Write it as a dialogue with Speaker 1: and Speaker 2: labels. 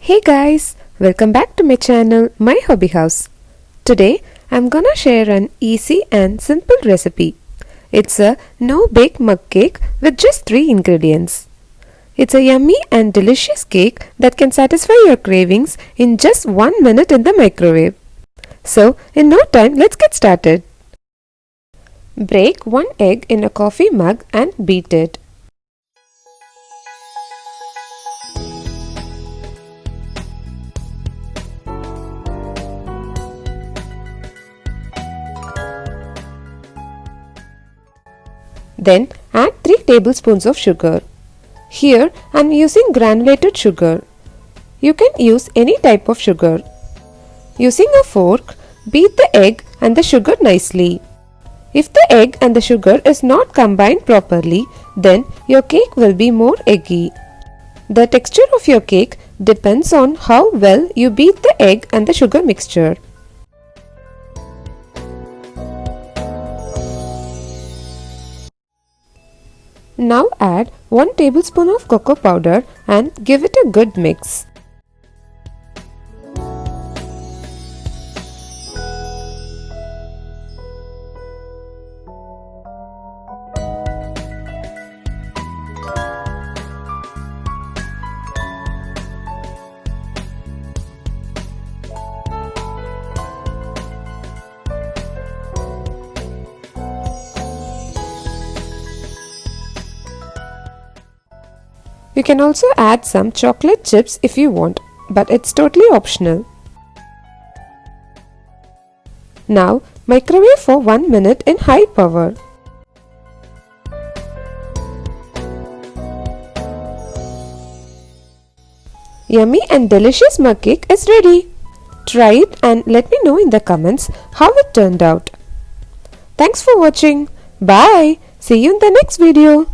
Speaker 1: Hey guys, welcome back to my channel, My Hobby House. Today I'm gonna share an easy and simple recipe. It's a no-bake mug cake with just 3 ingredients. It's a yummy and delicious cake that can satisfy your cravings in just 1 minute in the microwave. So, in no time, let's get started. Break 1 egg in a coffee mug and beat it. Then add 3 tablespoons of sugar. Here I am using granulated sugar. You can use any type of sugar. Using a fork, beat the egg and the sugar nicely. If the egg and the sugar is not combined properly, then your cake will be more eggy. The texture of your cake depends on how well you beat the egg and the sugar mixture. Now add 1 tablespoon of cocoa powder and give it a good mix. You can also add some chocolate chips if you want, but it's totally optional. Now microwave for 1 minute in high power. Yummy and delicious mug cake is ready. Try it and let me know in the comments how it turned out. Thanks for watching. Bye. See you in the next video.